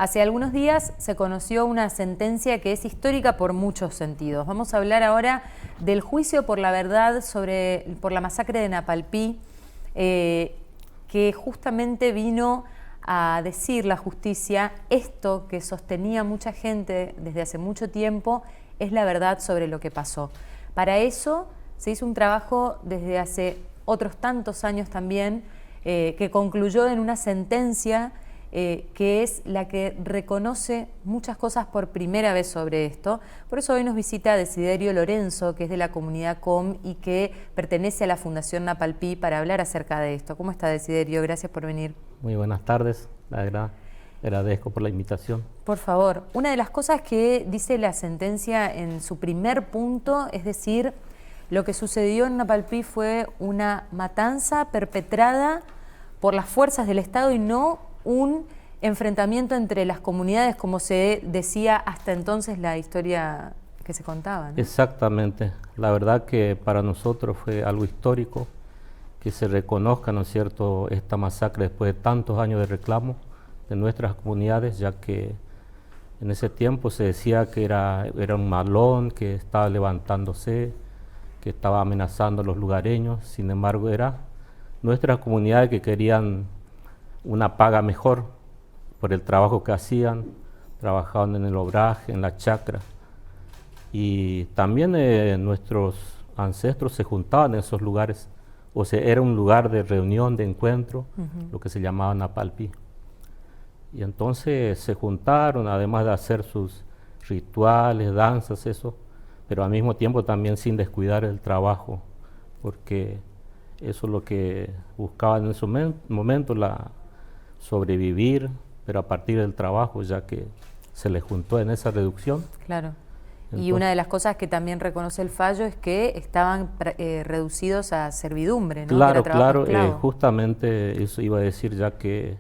Hace algunos días se conoció una sentencia que es histórica por muchos sentidos. Vamos a hablar ahora del juicio por la verdad por la masacre de Napalpí, que justamente vino a decir la justicia esto que sostenía mucha gente desde hace mucho tiempo, es la verdad sobre lo que pasó. Para eso se hizo un trabajo desde hace otros tantos años también, que concluyó en una sentencia que es la que reconoce muchas cosas por primera vez sobre esto. Por eso hoy nos visita Desiderio Lorenzo, que es de la comunidad COM y que pertenece a la Fundación Napalpí, para hablar acerca de esto. ¿Cómo está, Desiderio? Gracias por venir. Muy buenas tardes, la verdad, agradezco por la invitación. Por favor, una de las cosas que dice la sentencia en su primer punto, es decir, lo que sucedió en Napalpí fue una matanza perpetrada por las fuerzas del Estado y no un enfrentamiento entre las comunidades, como se decía hasta entonces la historia que se contaba, ¿no? Exactamente, la verdad que para nosotros fue algo histórico que se reconozca, ¿no es cierto?, esta masacre después de tantos años de reclamo de nuestras comunidades, ya que en ese tiempo se decía que era un malón, que estaba levantándose, que estaba amenazando a los lugareños. Sin embargo, era nuestras comunidades que querían una paga mejor por el trabajo que hacían, trabajaban en el obraje, en la chacra, y también nuestros ancestros se juntaban en esos lugares, o sea, era un lugar de reunión, de encuentro, lo que se llamaba Napalpí. Y entonces se juntaron, además de hacer sus rituales, danzas, eso, pero al mismo tiempo también sin descuidar el trabajo, porque eso es lo que buscaban en ese momento, sobrevivir, pero a partir del trabajo, ya que se les juntó en esa reducción. Claro. Entonces, y una de las cosas que también reconoce el fallo es que estaban reducidos a servidumbre, ¿no? Claro, justamente eso iba a decir, ya que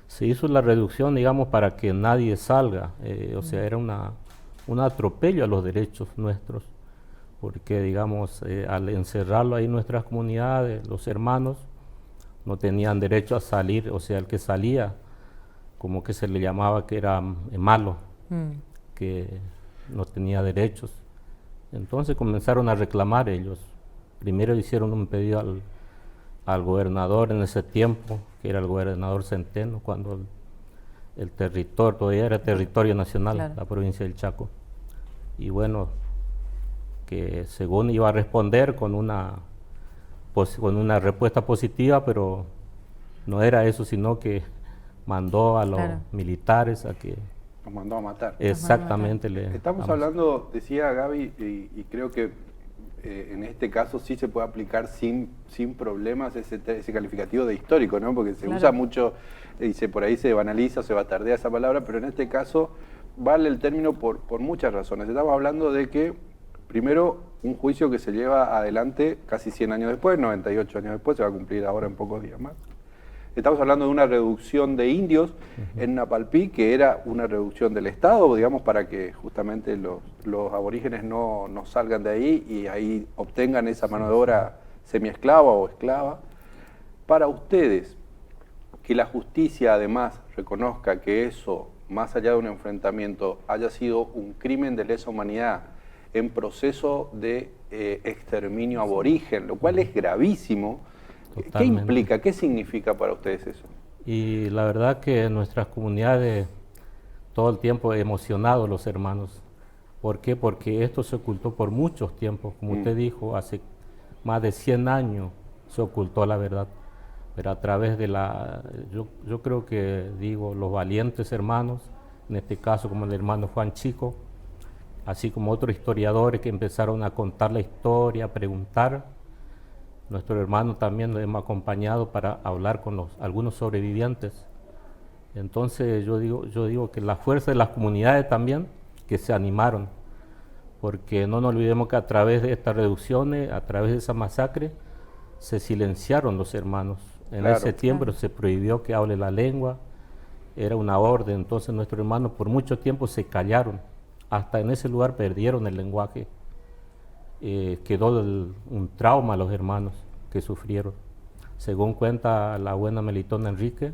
se hizo la reducción, digamos, para que nadie salga, o sea, era un atropello a los derechos nuestros, porque, digamos, al encerrarlo ahí en nuestras comunidades, los hermanos no tenían derecho a salir, o sea, el que salía, como que se le llamaba que era malo, que no tenía derechos. Entonces comenzaron a reclamar ellos. Primero hicieron un pedido al gobernador en ese tiempo, que era el gobernador Centeno, cuando el territorio todavía era territorio nacional, claro, la provincia del Chaco. Y bueno, que según iba a responder con una respuesta positiva, pero no era eso, sino que mandó a los militares a que... Los mandó a matar. Exactamente. Estamos hablando, decía Gaby, y creo que en este caso sí se puede aplicar sin problemas ese calificativo de histórico, ¿no? Porque se usa mucho, por ahí se banaliza, se batardea esa palabra, pero en este caso vale el término por muchas razones. Estamos hablando de que, primero, un juicio que se lleva adelante casi 100 años después, 98 años después, se va a cumplir ahora en pocos días más. Estamos hablando de una reducción de indios en Napalpí, que era una reducción del Estado, digamos, para que justamente los aborígenes no salgan de ahí y ahí obtengan esa mano de obra semiesclava o esclava. Para ustedes, que la justicia además reconozca que eso, más allá de un enfrentamiento, haya sido un crimen de lesa humanidad en proceso de exterminio aborigen, lo cual es gravísimo. Totalmente. ¿Qué implica? ¿Qué significa para ustedes eso? Y la verdad que en nuestras comunidades todo el tiempo emocionados los hermanos. ¿Por qué? Porque esto se ocultó por muchos tiempos. Como usted dijo, hace más de 100 años se ocultó la verdad. Pero a través de yo creo que los valientes hermanos, en este caso como el hermano Juan Chico, así como otros historiadores que empezaron a contar la historia, a preguntar. Nuestro hermano también lo hemos acompañado para hablar con algunos sobrevivientes. Entonces yo digo que la fuerza de las comunidades también, que se animaron, porque no nos olvidemos que a través de estas reducciones, a través de esa masacre, se silenciaron los hermanos. En ese tiempo se prohibió que hable la lengua, era una orden. Entonces nuestros hermanos por mucho tiempo se callaron, hasta en ese lugar perdieron el lenguaje. Quedó un trauma a los hermanos que sufrieron. Según cuenta la buena Melitón Enrique,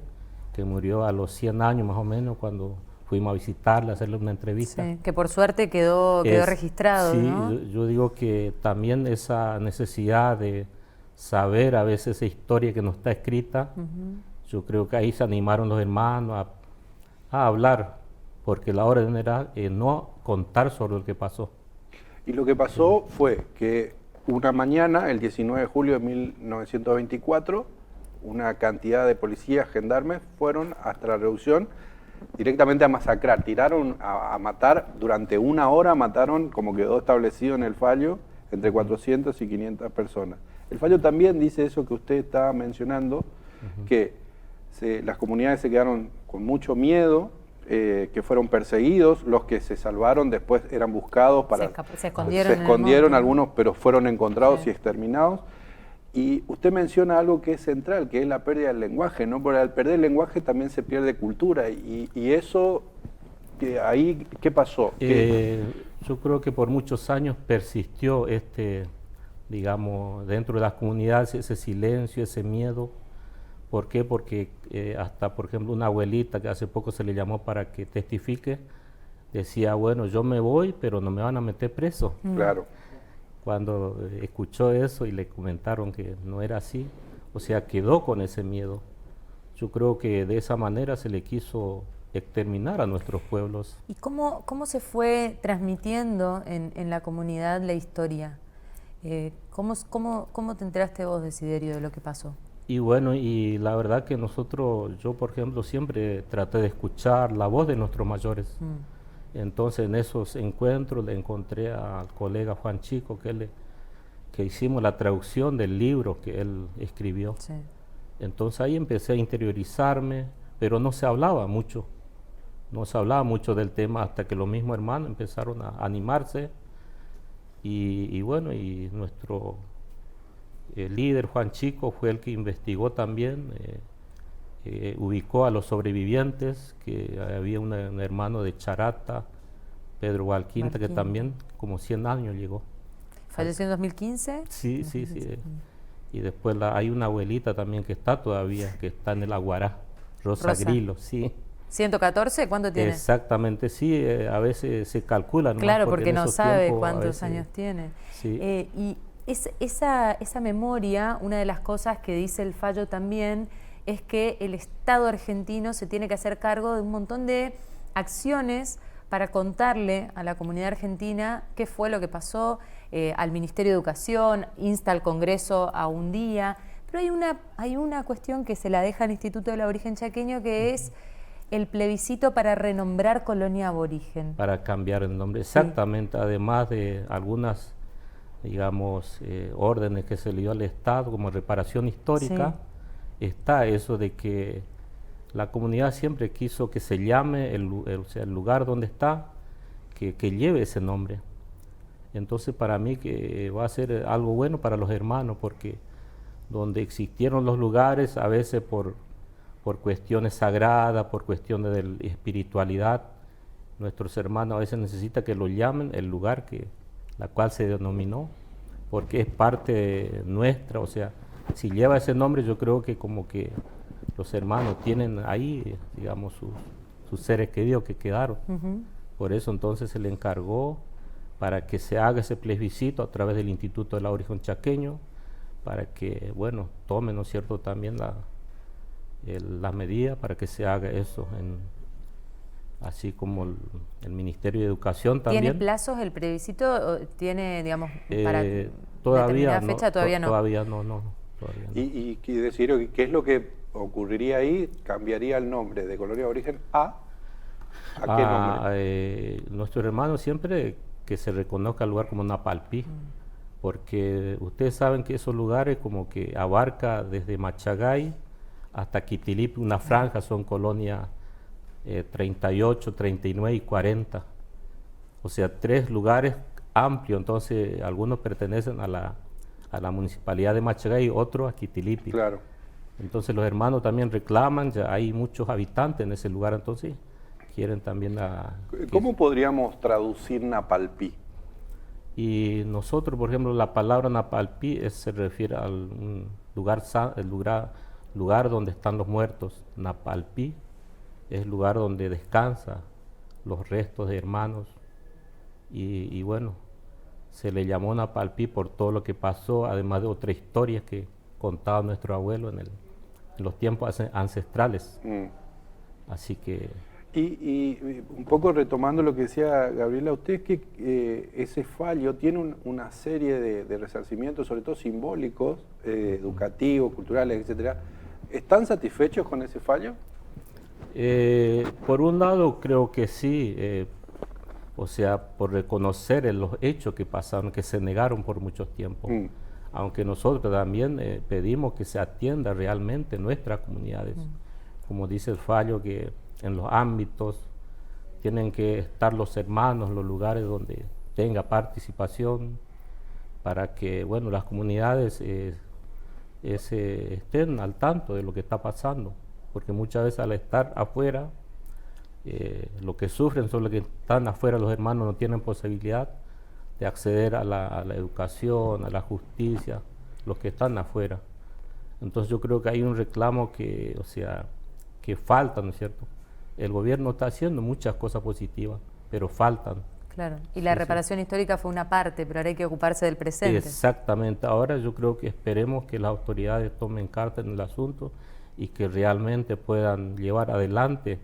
que murió a los 100 años más o menos, cuando fuimos a visitarle, a hacerle una entrevista. Sí, que por suerte quedó registrado, sí, ¿no? yo digo que también esa necesidad de saber a veces esa historia que no está escrita, yo creo que ahí se animaron los hermanos a hablar, porque la orden era no contar sobre lo que pasó. Y lo que pasó fue que una mañana, el 19 de julio de 1924, una cantidad de policías, gendarmes, fueron hasta la reducción directamente a masacrar, tiraron a matar, durante una hora mataron, como quedó establecido en el fallo, entre 400 y 500 personas. El fallo también dice eso que usted estaba mencionando, que las comunidades se quedaron con mucho miedo, que fueron perseguidos, los que se salvaron después eran buscados para... Se escondieron, se escondieron algunos, pero fueron encontrados y exterminados. Y usted menciona algo que es central, que es la pérdida del lenguaje, ¿no? Porque al perder el lenguaje también se pierde cultura, y eso, ahí, ¿qué pasó? Yo creo que por muchos años persistió digamos, dentro de las comunidades ese silencio, ese miedo. ¿Por qué? Porque hasta, por ejemplo, una abuelita que hace poco se le llamó para que testifique, decía, bueno, yo me voy, pero no me van a meter preso. Claro. Cuando escuchó eso y le comentaron que no era así, o sea, quedó con ese miedo. Yo creo que de esa manera se le quiso exterminar a nuestros pueblos. ¿Y cómo se fue transmitiendo en la comunidad la historia? ¿Cómo te enteraste vos, Desiderio, de lo que pasó? Y bueno, y la verdad que yo por ejemplo siempre traté de escuchar la voz de nuestros mayores. Entonces en esos encuentros le encontré al colega Juan Chico, que hicimos la traducción del libro que él escribió. Sí. Entonces ahí empecé a interiorizarme, pero no se hablaba mucho del tema hasta que los mismos hermanos empezaron a animarse. Y bueno, y nuestro líder Juan Chico fue el que investigó también, ubicó a los sobrevivientes, que había un hermano de Charata, Pedro Valquinta, que también como 100 años llegó. ¿Falleció en 2015? Sí. Y después hay una abuelita también que está todavía, que está en el Aguará, Rosa Grillo, sí. ¿114? ¿Cuánto tiene? Exactamente, sí, a veces se calcula, ¿no? Claro, porque no sabe cuántos años tiene. Sí. Y esa memoria, una de las cosas que dice el fallo también, es que el Estado argentino se tiene que hacer cargo de un montón de acciones para contarle a la comunidad argentina qué fue lo que pasó, al Ministerio de Educación, insta al Congreso a un día, pero hay una cuestión que se la deja al Instituto del Aborigen Chaqueño, que es el plebiscito para renombrar Colonia Aborigen. Para cambiar el nombre, exactamente, sí. Además de algunas, digamos, órdenes que se le dio al Estado como reparación histórica, sí. Está eso de que la comunidad siempre quiso que se llame el lugar donde está, que lleve ese nombre. Entonces para mí que va a ser algo bueno para los hermanos, porque donde existieron los lugares, a veces por cuestiones sagradas, por cuestiones de espiritualidad, nuestros hermanos a veces necesitan que lo llamen el lugar la cual se denominó, porque es parte nuestra. O sea, si lleva ese nombre, yo creo que como que los hermanos tienen ahí, digamos, sus seres queridos que quedaron. Por eso entonces se le encargó para que se haga ese plebiscito a través del Instituto del Aborigen Chaqueño, para que, bueno, tomen, ¿no es cierto?, también las medidas para que se haga eso, así como el Ministerio de Educación también. ¿Tiene plazos el plebiscito? ¿Tiene, digamos, para todavía determinada fecha? Todavía no. Todavía no. Y decir, ¿qué es lo que ocurriría ahí? ¿Cambiaría el nombre de Colonia Aborigen a qué nombre? Nuestros hermanos siempre que se reconozca el lugar como Napalpí, porque ustedes saben que esos lugares como que abarca desde Machagay hasta Quitilipi, una franja, son colonias 38, 39 y 40. O sea, 3 lugares amplios. Entonces, algunos pertenecen a la municipalidad de Machagay y otros a Quitilipi. Claro. Entonces, los hermanos también reclaman, ya hay muchos habitantes en ese lugar, entonces quieren también ¿Cómo podríamos traducir Napalpí? Y nosotros, por ejemplo, la palabra Napalpí se refiere al lugar donde están los muertos. Napalpí es el lugar donde descansa los restos de hermanos y bueno, se le llamó Napalpí por todo lo que pasó, además de otra historia que contaba nuestro abuelo en los tiempos ancestrales. Así que... Y un poco retomando lo que decía Gabriela, usted que ese fallo tiene una serie de resarcimientos, sobre todo simbólicos, educativos, culturales, etcétera. ¿Están satisfechos con ese fallo? Por un lado creo que sí, o sea, por reconocer los hechos que pasaron, que se negaron por mucho tiempo. Aunque nosotros también pedimos que se atienda realmente nuestras comunidades. Como dice el fallo, que en los ámbitos tienen que estar los hermanos, los lugares donde tenga participación, para que, bueno, las comunidades estén al tanto de lo que está pasando, porque muchas veces al estar afuera, lo que sufren son los que están afuera, los hermanos no tienen posibilidad de acceder a la educación, a la justicia, los que están afuera. Entonces yo creo que hay un reclamo que, o sea, que falta, ¿no es cierto? El gobierno está haciendo muchas cosas positivas, pero faltan. Claro, y la reparación histórica fue una parte, pero ahora hay que ocuparse del presente. Exactamente, ahora yo creo que esperemos que las autoridades tomen carta en el asunto y que realmente puedan llevar adelante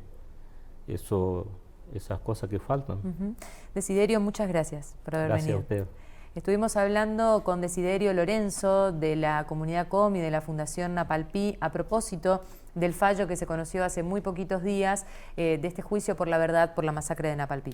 esas cosas que faltan. Desiderio, muchas gracias por haber venido. Gracias a usted. Estuvimos hablando con Desiderio Lorenzo de la Comunidad COM y de la Fundación Napalpí a propósito del fallo que se conoció hace muy poquitos días de este juicio por la verdad por la masacre de Napalpí.